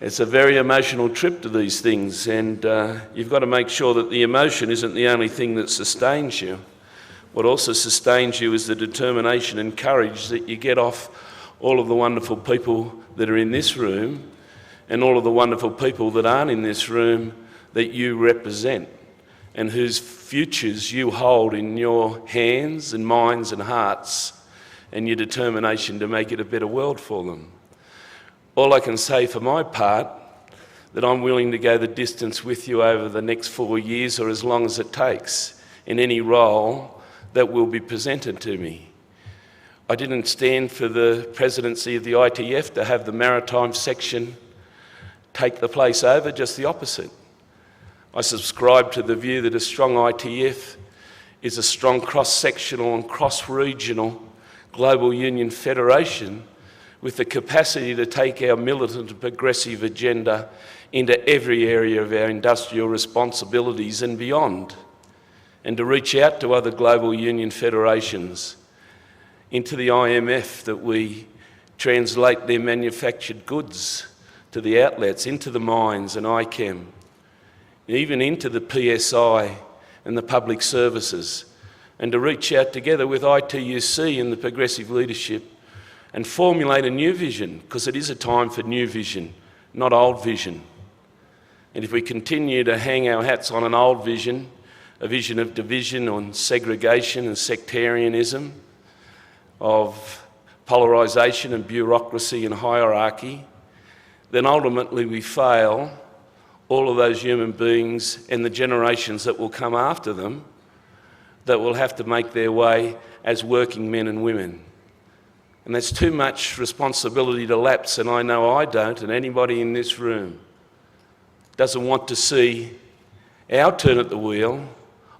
It's a very emotional trip to these things, and you've got to make sure that the emotion isn't the only thing that sustains you. What also sustains you is the determination and courage that you get off all of the wonderful people that are in this room and all of the wonderful people that aren't in this room that you represent and whose futures you hold in your hands and minds and hearts, and your determination to make it a better world for them. All I can say for my part, that I'm willing to go the distance with you over the next 4 years or as long as it takes in any role that will be presented to me. I didn't stand for the presidency of the ITF to have the maritime section take the place over, just the opposite. I subscribe to the view that a strong ITF is a strong cross-sectional and cross-regional global union federation with the capacity to take our militant and progressive agenda into every area of our industrial responsibilities and beyond, and to reach out to other global union federations, into the IMF, that we translate their manufactured goods to the outlets, into the mines and ICAM, even into the PSI and the public services, and to reach out together with ITUC and the progressive leadership and formulate a new vision, because it is a time for new vision, not old vision. And if we continue to hang our hats on an old vision, a vision of division, on segregation and sectarianism, of polarisation and bureaucracy and hierarchy, then ultimately we fail all of those human beings and the generations that will come after them, that will have to make their way as working men and women. And that's too much responsibility to lapse, and I know I don't, and anybody in this room doesn't want to see our turn at the wheel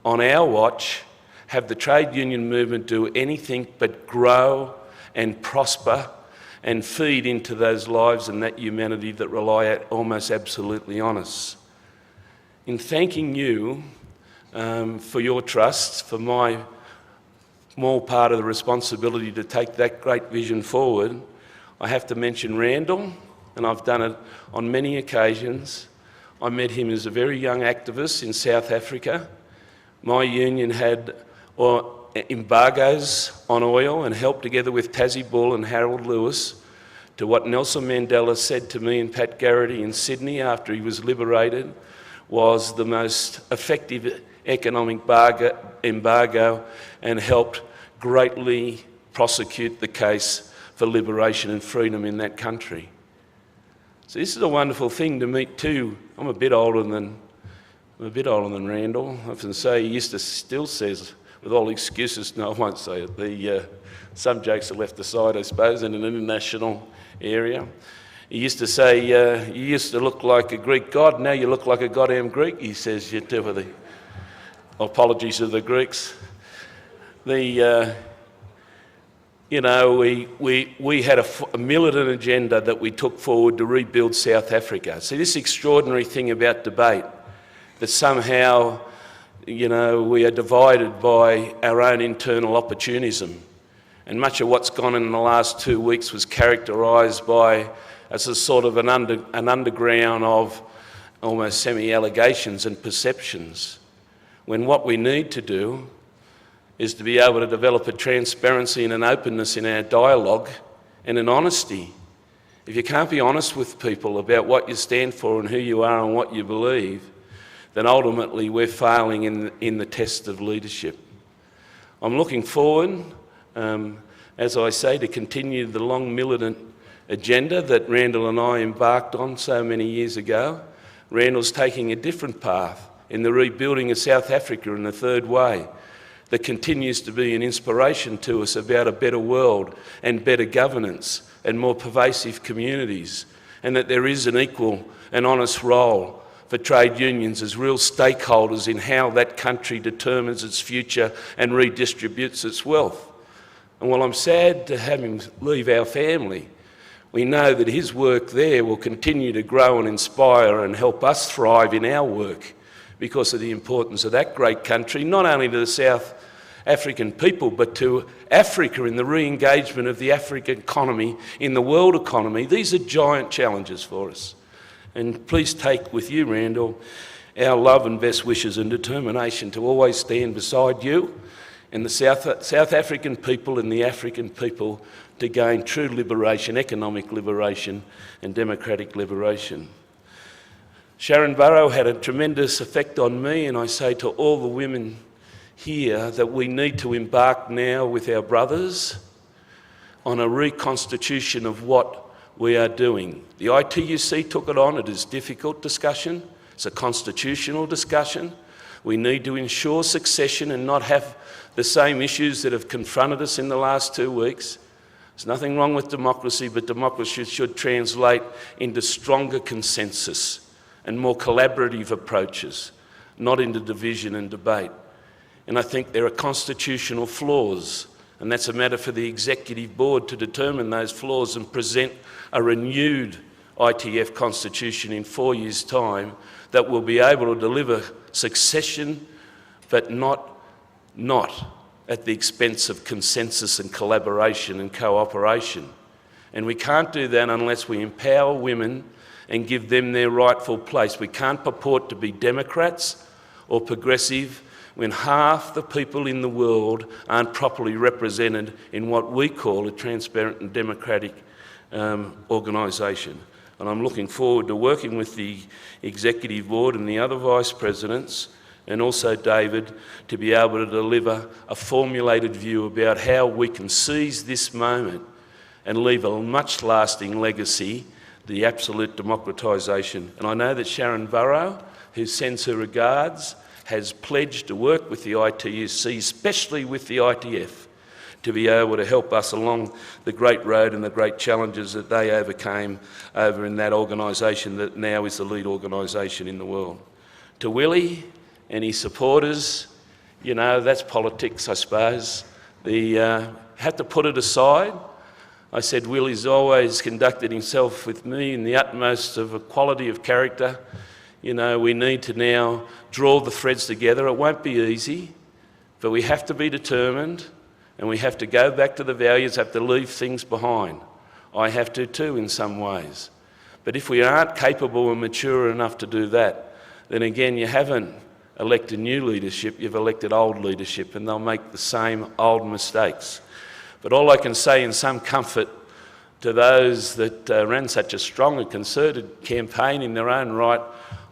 on our watch, have the trade union movement do anything but grow and prosper and feed into those lives and that humanity that rely almost absolutely on us. In thanking you for your trust, for my small part of the responsibility to take that great vision forward, I have to mention Randall, and I've done it on many occasions. I met him as a very young activist in South Africa. My union had embargoes on oil and helped, together with Tassie Bull and Harold Lewis, to what Nelson Mandela said to me and Pat Garrity in Sydney after he was liberated was the most effective economic embargo, and helped greatly prosecute the case for liberation and freedom in that country. So this is a wonderful thing to meet too. I'm a bit older than Randall. I often say, he still says, with all excuses, no, I won't say it, some jokes are left aside, I suppose, in an international area. He used to say, you used to look like a Greek god, now you look like a goddamn Greek, he says, you do, with the apologies to the Greeks. We had a militant agenda that we took forward to rebuild South Africa. See, this extraordinary thing about debate, that somehow, we are divided by our own internal opportunism. And much of what's gone on in the last 2 weeks was characterised by as a sort of an underground of almost semi-allegations and perceptions, when what we need to do is to be able to develop a transparency and an openness in our dialogue and an honesty. If you can't be honest with people about what you stand for and who you are and what you believe, then ultimately we're failing in the test of leadership. I'm looking forward, as I say, to continue the long militant agenda that Randall and I embarked on so many years ago. Randall's taking a different path in the rebuilding of South Africa in the third way that continues to be an inspiration to us about a better world and better governance and more pervasive communities, and that there is an equal and honest role for trade unions as real stakeholders in how that country determines its future and redistributes its wealth. And while I'm sad to have him leave our family, we know that his work there will continue to grow and inspire and help us thrive in our work because of the importance of that great country, not only to the South African people, but to Africa in the re-engagement of the African economy in the world economy. These are giant challenges for us. And please take with you, Randall, our love and best wishes and determination to always stand beside you and the South African people and the African people to gain true liberation, economic liberation and democratic liberation. Sharon Burrow had a tremendous effect on me, and I say to all the women here that we need to embark now with our brothers on a reconstitution of what we are doing. The ITUC took it on. It is a difficult discussion. It's a constitutional discussion. We need to ensure succession and not have the same issues that have confronted us in the last 2 weeks. There's nothing wrong with democracy, but democracy should translate into stronger consensus and more collaborative approaches, not into division and debate. And I think there are constitutional flaws, and that's a matter for the Executive Board to determine those flaws and present a renewed ITF constitution in 4 years' time that will be able to deliver succession, but not at the expense of consensus and collaboration and cooperation. And we can't do that unless we empower women and give them their rightful place. We can't purport to be Democrats or progressive when half the people in the world aren't properly represented in what we call a transparent and democratic organisation. And I'm looking forward to working with the Executive Board and the other Vice Presidents, and also David, to be able to deliver a formulated view about how we can seize this moment and leave a much lasting legacy, the absolute democratisation. And I know that Sharon Burrow, who sends her regards, has pledged to work with the ITUC, especially with the ITF, to be able to help us along the great road and the great challenges that they overcame over in that organisation that now is the lead organisation in the world. To Willie and his supporters, you know, that's politics, I suppose. Had to put it aside. I said Willie's always conducted himself with me in the utmost of equality of character. You know, we need to now draw the threads together. It won't be easy, but we have to be determined, and we have to go back to the values, have to leave things behind. I have to too in some ways. But if we aren't capable and mature enough to do that, then again you haven't elected new leadership, you've elected old leadership, and they'll make the same old mistakes. But all I can say in some comfort to those that ran such a strong and concerted campaign in their own right,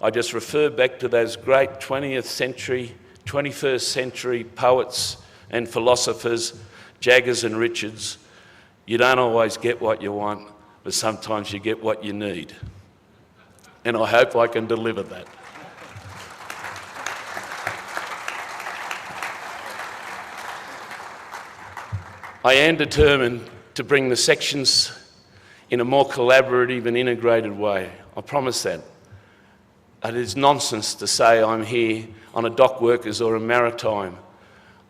I just refer back to those great 20th century, 21st century poets and philosophers, Jaggers and Richards. You don't always get what you want, but sometimes you get what you need. And I hope I can deliver that. I am determined to bring the sections in a more collaborative and integrated way. I promise that. It is nonsense to say I'm here on a dock workers or a maritime.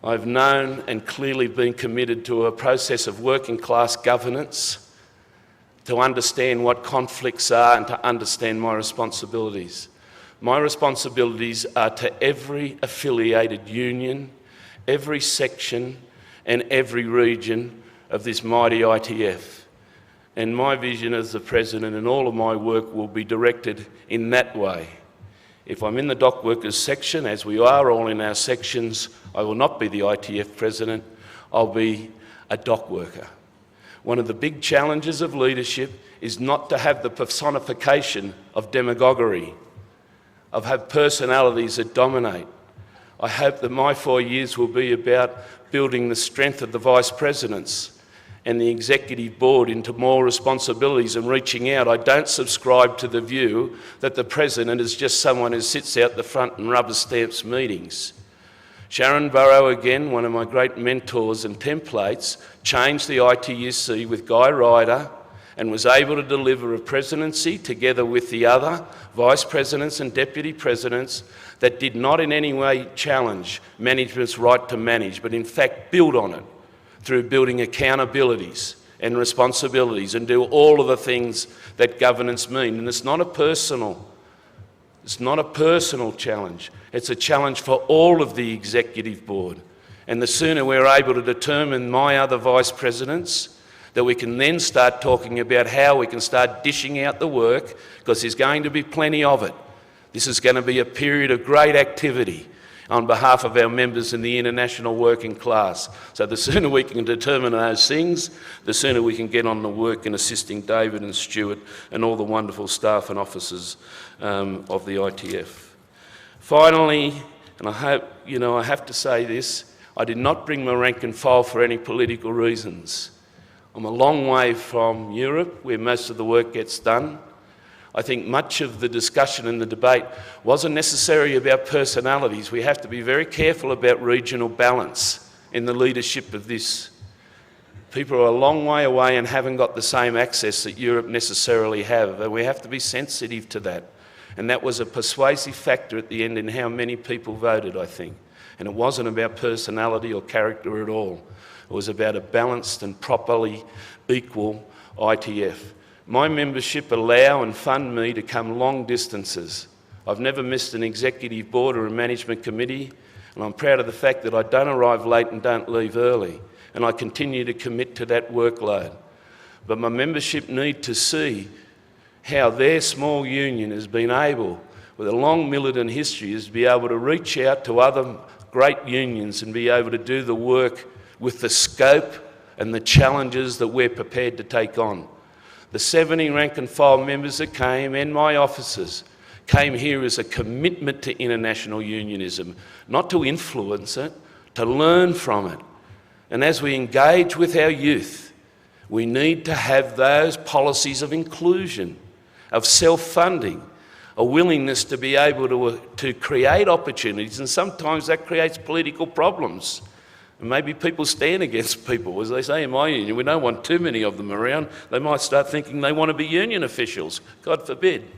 I've known and clearly been committed to a process of working class governance, to understand what conflicts are and to understand my responsibilities. My responsibilities are to every affiliated union, every section and every region of this mighty ITF. And my vision as the President and all of my work will be directed in that way. If I'm in the dock workers section, as we are all in our sections, I will not be the ITF President, I'll be a dock worker. One of the big challenges of leadership is not to have the personification of demagoguery, of have personalities that dominate. I hope that my 4 years will be about building the strength of the Vice Presidents and the Executive Board into more responsibilities and reaching out. I don't subscribe to the view that the President is just someone who sits out the front and rubber stamps meetings. Sharon Burrow, again, one of my great mentors and templates, changed the ITUC with Guy Ryder and was able to deliver a presidency together with the other Vice Presidents and Deputy Presidents that did not in any way challenge management's right to manage, but in fact build on it through building accountabilities and responsibilities and do all of the things that governance mean. And it's not a personal challenge. It's a challenge for all of the Executive Board. And the sooner we're able to determine my other Vice Presidents that we can then start talking about how we can start dishing out the work, because there's going to be plenty of it. This is going to be a period of great activity on behalf of our members in the international working class. So the sooner we can determine those things, the sooner we can get on the work in assisting David and Stuart and all the wonderful staff and officers of the ITF. Finally, and I hope, I have to say this, I did not bring my rank and file for any political reasons. I'm a long way from Europe, where most of the work gets done. I think much of the discussion and the debate wasn't necessarily about personalities. We have to be very careful about regional balance in the leadership of this. People are a long way away and haven't got the same access that Europe necessarily have, and we have to be sensitive to that. And that was a persuasive factor at the end in how many people voted, I think. And it wasn't about personality or character at all. It was about a balanced and properly equal ITF. My membership allow and fund me to come long distances. I've never missed an executive board or a management committee, and I'm proud of the fact that I don't arrive late and don't leave early, and I continue to commit to that workload. But my membership need to see how their small union has been able, with a long militant history, is to be able to reach out to other great unions and be able to do the work with the scope and the challenges that we're prepared to take on. The 70 rank and file members that came, and my officers, came here as a commitment to international unionism, not to influence it, to learn from it. And as we engage with our youth, we need to have those policies of inclusion, of self-funding, a willingness to be able to create opportunities, and sometimes that creates political problems. And maybe people stand against people, as they say in my union. We don't want too many of them around. They might start thinking they want to be union officials. God forbid.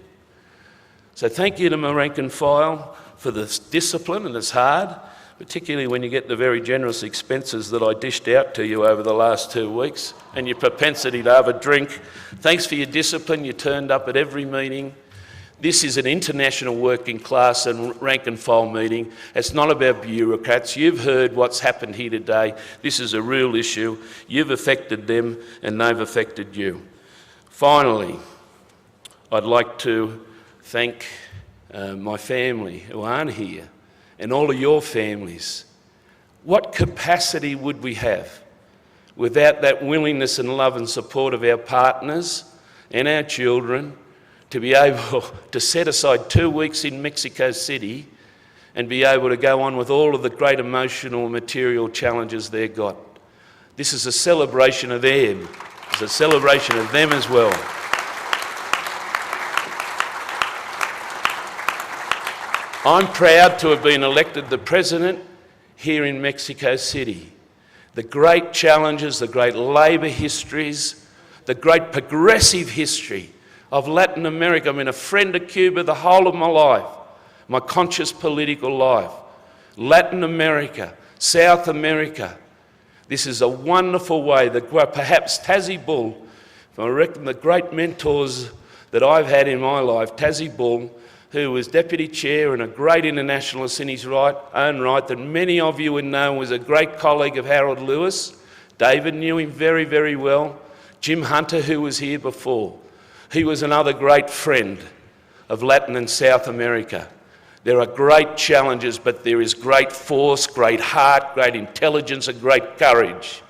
So thank you to my rank and file for this discipline, and it's hard, particularly when you get the very generous expenses that I dished out to you over the last 2 weeks, and your propensity to have a drink. Thanks for your discipline. You turned up at every meeting. This is an international working class and rank and file meeting. It's not about bureaucrats. You've heard what's happened here today. This is a real issue. You've affected them and they've affected you. Finally, I'd like to thank my family who aren't here and all of your families. What capacity would we have without that willingness and love and support of our partners and our children to be able to set aside 2 weeks in Mexico City and be able to go on with all of the great emotional and material challenges they've got. This is a celebration of them. It's a celebration of them as well. I'm proud to have been elected the president here in Mexico City. The great challenges, the great labour histories, the great progressive history of Latin America. I've been a friend of Cuba the whole of my life, my conscious political life. Latin America, South America. This is a wonderful way that perhaps Tassie Bull, I reckon the great mentors that I've had in my life, Tassie Bull, who was deputy chair and a great internationalist in his own right, that many of you would know was a great colleague of Harold Lewis. David knew him very, very well. Jim Hunter, who was here before. He was another great friend of Latin and South America. There are great challenges, but there is great force, great heart, great intelligence, and great courage.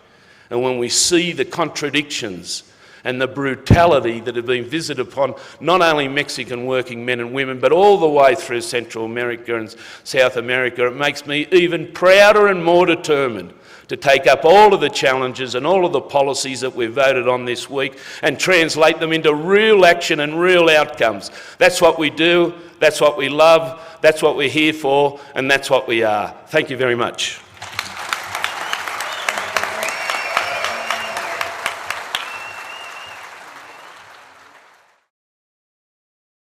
And when we see the contradictions and the brutality that have been visited upon not only Mexican working men and women, but all the way through Central America and South America, it makes me even prouder and more determined to take up all of the challenges and all of the policies that we've voted on this week and translate them into real action and real outcomes. That's what we do, that's what we love, that's what we're here for, and that's what we are. Thank you very much.